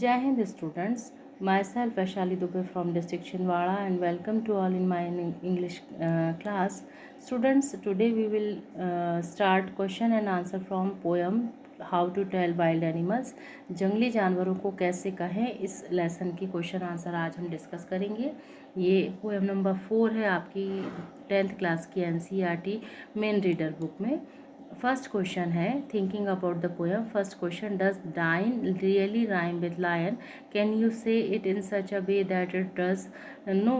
Jai Hind students, myself Vaishali Dubey from district Chinwara and welcome to all in my English class. Students, today we will start question and answer from poem How to Tell Wild Animals. जंगली जानवरों को कैसे कहें, इस lesson की question answer आज हम discuss करेंगे। ये पोएम नंबर 4 है आपकी 10th क्लास की NCERT मेन रीडर बुक में। फर्स्ट क्वेश्चन है thinking about the poem. First question, does dine really rhyme with lion? Can you say it in such a way that it does? No,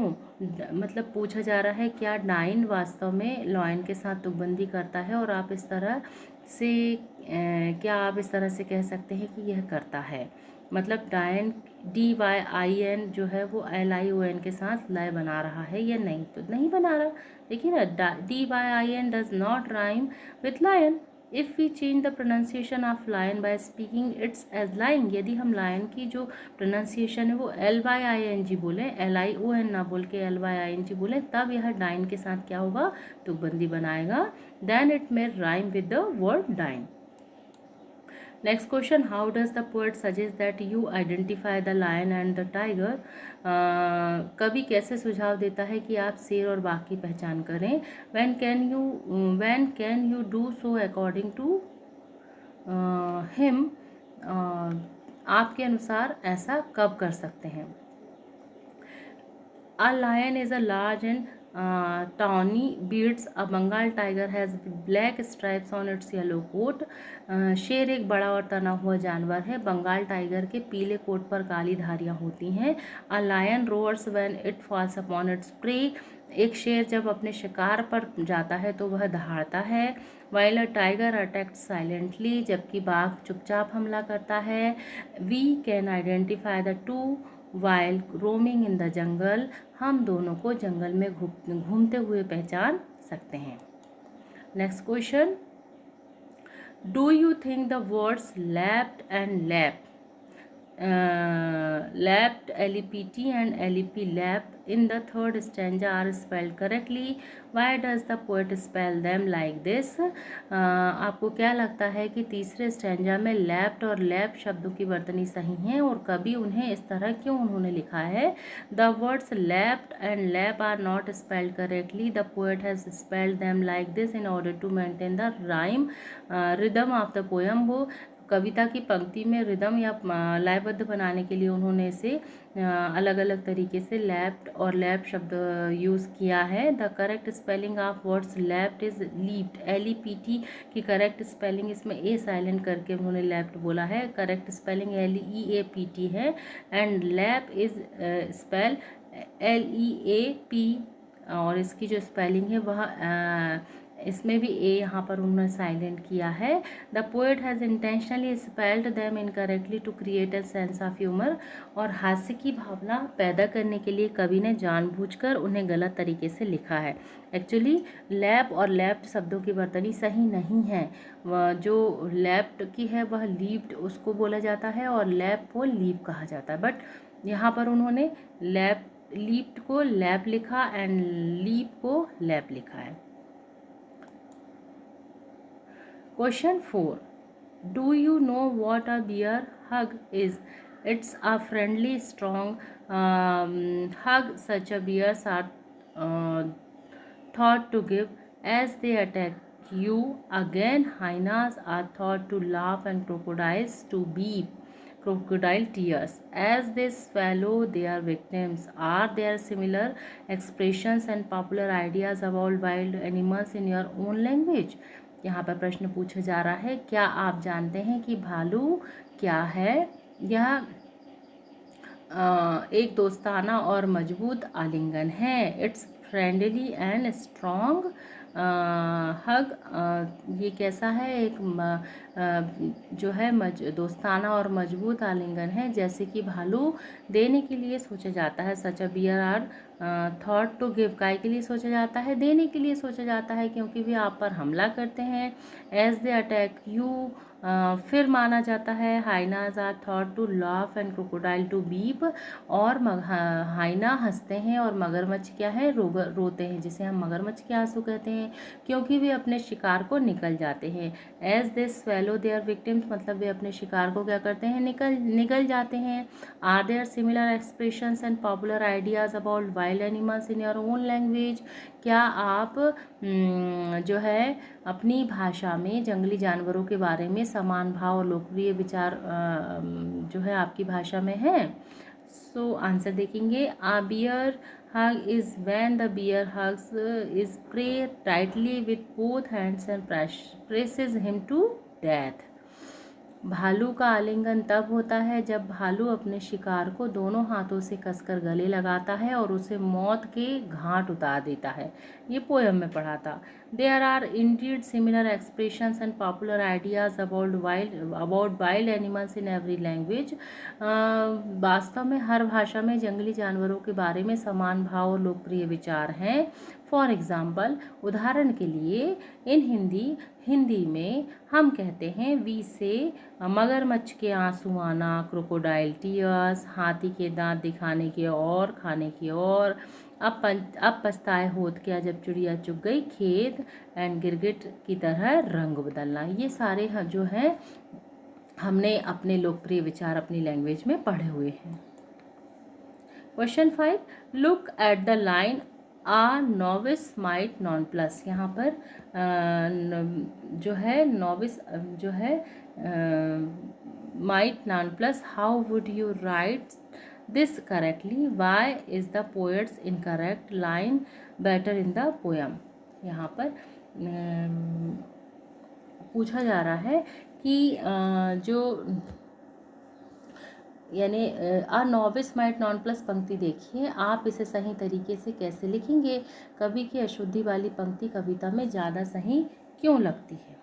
मतलब पूछा जा रहा है क्या dine वास्तव में लॉयन के साथ तुकबंदी करता है, और आप इस तरह से क्या आप इस तरह से कह सकते हैं कि यह करता है। मतलब डायन DYIN जो है वो LION के साथ लय बना रहा है या नहीं, तो नहीं बना रहा। देखिए ना, DYIN does not rhyme with lion. If we change the pronunciation of lion by speaking its as line, यदि हम लायन की जो प्रोनाउंसिएशन है वो LYING बोलें, LION ना बोल के LYING बोलें, तब यह डाइन के साथ क्या होगा, तुकबंदी बनाएगा। Then it may rhyme with the word dine. Next question, how does the poet suggest that you identify the lion and the tiger? कवि कैसे सुझाव देता है कि आप शेर और बाघ की पहचान करें। When can you do so according to him? आपके अनुसार ऐसा कब कर सकते हैं। A lion is a large and tawny beards. A Bengal tiger has black stripes on its yellow coat. शेर एक बड़ा और तना हुआ जानवर है। बंगाल टाइगर के पीले कोट पर काली धारियां होती हैं। A lion roars when it falls upon its prey. एक शेर जब अपने शिकार पर जाता है तो वह दहाड़ता है। While a tiger attacks silently, जबकि बाघ चुपचाप हमला करता है। We can identify the two while roaming in the jungle, हम दोनों को जंगल में घूमते हुए पहचान सकते हैं। Next question, do you think the words lapped and lap, lapped LEPT and LEP lap in the third stanza are spelled correctly? Why does the poet spell them like this? आपको क्या लगता है कि तीसरे स्टैंजा में lapped और lap शब्दों की वर्तनी सही हैं, और कभी उन्हें इस तरह क्यों उन्होंने लिखा है। The words lapped and lap are not spelled correctly. The poet has spelled them like this in order to maintain the rhyme rhythm of the poem. वो कविता की पंक्ति में रिदम या लयबद्ध बनाने के लिए उन्होंने इसे अलग अलग तरीके से लैप्ड और लैप शब्द यूज़ किया है। The correct spelling of words lapped is leaped. LEPT की करेक्ट स्पेलिंग, इसमें ए साइलेंट करके उन्होंने लैप्ड बोला है। करेक्ट स्पेलिंग LEAPT है। And lap is spell LEAP, और इसकी जो स्पेलिंग है वह इसमें भी ए यहाँ पर उन्होंने साइलेंट किया है। The poet has intentionally spelled them incorrectly to create a sense of humour, और हास्य की भावना पैदा करने के लिए कवि ने जानबूझकर उन्हें गलत तरीके से लिखा है। एक्चुअली लैप और लैप्ड शब्दों की वर्तनी सही नहीं है। जो लैप्ड की है वह लीप्ड उसको बोला जाता है, और लैप को लीप कहा जाता है, बट यहाँ पर उन्होंने लीप्ड को लैप लिखा एंड लीप को लैप लिखा है। Question 4. Do you know what a bear hug is? It's a friendly, strong hug such a bears are thought to give as they attack you. Again, hyenas are thought to laugh and crocodiles to weep crocodile tears as they swallow their victims. Are there similar expressions and popular ideas about wild animals in your own language? यहाँ पर प्रश्न पूछा जा रहा है, क्या आप जानते हैं कि भालू क्या है। यह एक दोस्ताना और मजबूत आलिंगन है। इट्स फ्रेंडली एंड स्ट्रॉन्ग हग, ये कैसा है, एक जो है दोस्ताना और मजबूत आलिंगन है, जैसे कि भालू देने के लिए सोचा जाता है। Such a bear are thought to give, काय के लिए सोचा जाता है, देने के लिए सोचा जाता है, क्योंकि वे आप पर हमला करते हैं। एज दे अटैक यू, फिर माना जाता है hyenas are thought to laugh and crocodile to weep, और हाइना हंसते हैं और मगरमच्छ क्या है, रोते हैं, जिसे हम मगरमच्छ के आंसू कहते हैं, क्योंकि वे अपने शिकार को निकल जाते हैं। As they swallow their victims, मतलब वे अपने शिकार को क्या करते हैं, निकल जाते हैं। Are there similar expressions and popular ideas about wild animals in your own language, क्या आप जो है अपनी भाषा में जंगली जानवरों के बारे में समान भाव और लोकप्रिय विचार जो है आपकी भाषा में है? सो आंसर देखेंगे। आ beer hug is when the bear hugs his prey tightly with both hands and presses him to death. भालू का आलिंगन तब होता है जब भालू अपने शिकार को दोनों हाथों से कसकर गले लगाता है और उसे मौत के घाट उतार देता है। ये पोयम में पढ़ा था। There are indeed similar expressions and popular ideas about wild animals in every language. वास्तव में हर भाषा में जंगली जानवरों के बारे में समान भाव और लोकप्रिय विचार हैं। फॉर एग्जाम्पल, उदाहरण के लिए इन हिंदी में हम कहते हैं वी से मगरमच्छ के आंसू आना, क्रोकोडाइल टीयर्स, हाथी के दांत दिखाने की और खाने की और, अब पछताए होत क्या जब चिड़िया चुग गई खेत, एंड गिरगिट की तरह रंग बदलना। ये सारे जो हैं हमने अपने लोकप्रिय विचार अपनी लैंग्वेज में पढ़े हुए हैं। Question 5, look at the line a novice might nonplus. यहाँ पर जो है नॉविस जो है might nonplus, how would you write this correctly, why is the poet's incorrect line better in the poem. यहाँ पर पूछा जा रहा है कि जो यानी a novice might nonplus पंक्ति देखिए, आप इसे सही तरीके से कैसे लिखेंगे? कवि की अशुद्धि वाली पंक्ति कविता में ज़्यादा सही क्यों लगती है?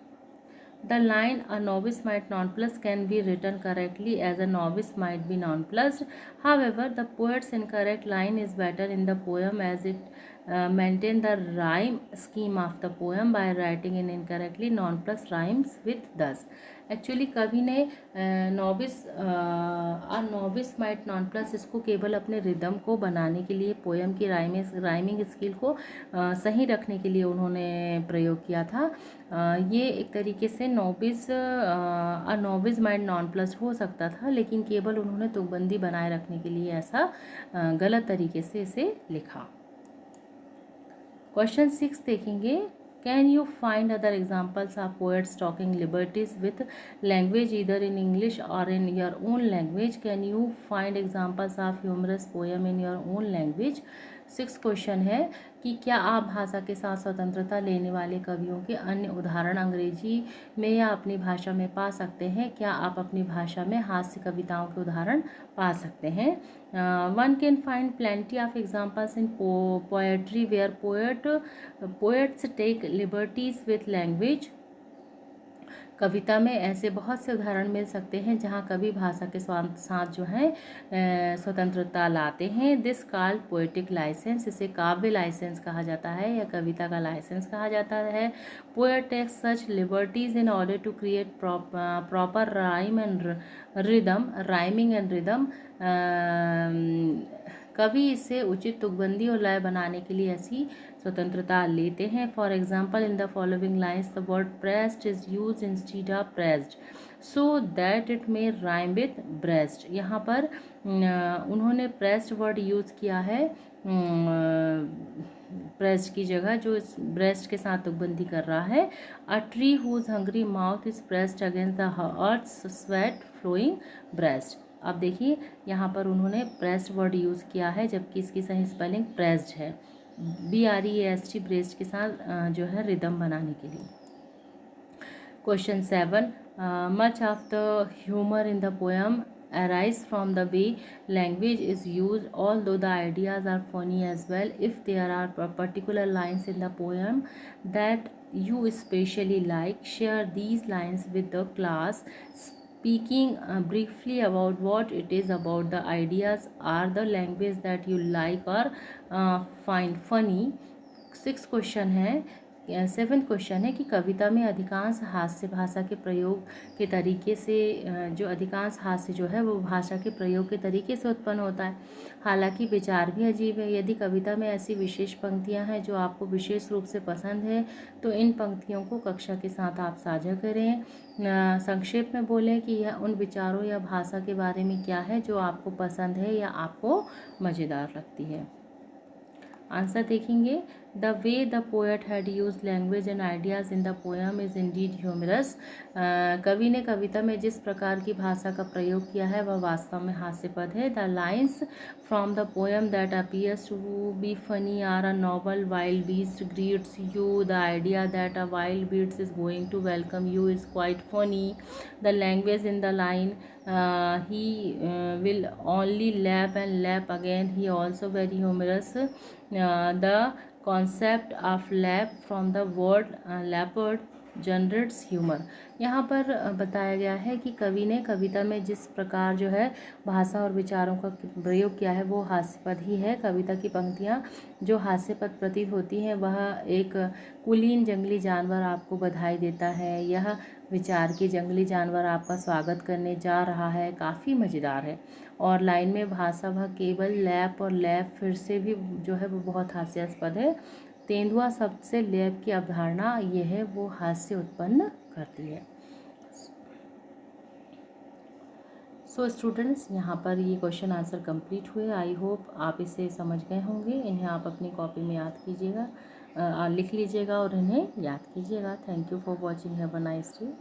The line a novice might nonplus can be written correctly as a novice might be nonplussed. However, the poet's incorrect line is better in the poem as it maintains the rhyme scheme of the poem by writing in incorrectly. Nonplus rhymes with thus. Actually कवि ने novice might नॉनप्लस इसको केवल अपने rhythm को बनाने के लिए, poem की राइमिंग स्किल को सही रखने के लिए उन्होंने प्रयोग किया था। ये एक तरीके से नॉविस माइट नॉनप्लस हो सकता था, लेकिन केवल उन्होंने तुकबंदी बनाए रखने के लिए ऐसा गलत तरीके से इसे लिखा। क्वेश्चन 6 देखेंगे। Can you find other examples of poets talking liberties with language either in English or in your own language? Can you find examples of humorous poem in your own language? 6 question है कि क्या आप भाषा के साथ स्वतंत्रता लेने वाले कवियों के अन्य उदाहरण अंग्रेजी में या अपनी भाषा में पा सकते हैं? क्या आप अपनी भाषा में हास्य कविताओं के उदाहरण पा सकते हैं? One can find plenty of examples in poetry where poets take liberties with language. कविता में ऐसे बहुत से उदाहरण मिल सकते हैं जहाँ कवि भाषा के साथ जो है स्वतंत्रता लाते हैं। दिस कॉल्ड पोएटिक लाइसेंस, इसे काव्य लाइसेंस कहा जाता है या कविता का लाइसेंस कहा जाता है। Poet takes such liberties in order to create proper rhyming and rhythm. कवि इससे उचित तुकबंदी और लय बनाने के लिए ऐसी स्वतंत्रता लेते हैं। For example, in the following lines the word pressed is use instead of pressed so that it may rhyme with breast. यहाँ पर उन्होंने प्रेस्ड वर्ड यूज़ किया है ब्रेस्ट की जगह, जो इस ब्रेस्ट के साथ तुकबंदी कर रहा है। A tree whose hungry mouth is pressed against the earth sweet flowing breast. अब देखिए यहाँ पर उन्होंने प्रेस्ड वर्ड यूज़ किया है, जबकि इसकी सही स्पेलिंग प्रेस्ड है, BREST ब्रेस्ट के साथ जो है रिदम बनाने के लिए। Question 7, much of the humour in the poem arise from the way language is used, although the ideas are funny as well. If there are particular lines in the poem that you especially like, share these lines with the class, speaking briefly about what it is about the ideas or the language that you like or find funny. 6 question है seventh question है कि कविता में अधिकांश हास्य भाषा के प्रयोग के तरीके से जो अधिकांश हास्य जो है वो भाषा के प्रयोग के तरीके से उत्पन्न होता है। हालांकि विचार भी अजीब है। यदि कविता में ऐसी विशेष पंक्तियां हैं जो आपको विशेष रूप से पसंद है तो इन पंक्तियों को कक्षा के साथ आप साझा करें। संक्षेप में बोलें कि यह उन विचारों या भाषा के बारे में क्या है जो आपको पसंद है या आपको मज़ेदार लगती है। आंसर देखेंगे। The way the poet had use language and ideas in the poem is indeed humorous. कवि ने कविता में जिस प्रकार की भाषा का प्रयोग किया है वह वास्तव में हास्यपद है। The lines from the poem that appears to be funny are a novel wild beast greets you. The idea that a wild beast is going to welcome you is quite funny. The language in the line he will only laugh and laugh again, he also very humorous. The concept of laugh from the word leopard generates humour. यहाँ पर बताया गया है कि कवि ने कविता में जिस प्रकार जो है भाषा और विचारों का प्रयोग किया है वो हास्यपद ही है। कविता की पंक्तियाँ जो हास्यपद प्रतीत होती हैं वह एक कुलीन जंगली जानवर आपको बधाई देता है, यह विचार कि जंगली जानवर आपका स्वागत करने जा रहा है, काफ़ी मज़ेदार है। और लाइन में भाषा वह केवल लैप और लैप फिर से भी जो है वो बहुत हास्यास्पद है। तेंदुआ शब्द से लैप की अवधारणा यह है वो हास्य उत्पन्न करती है। सो स्टूडेंट्स, यहाँ पर ये क्वेश्चन आंसर कंप्लीट हुए। आई होप आप इसे समझ गए होंगे। इन्हें आप अपनी कॉपी में याद कीजिएगा, लिख लीजिएगा और इन्हें याद कीजिएगा। Thank you for watching. Have a nice day.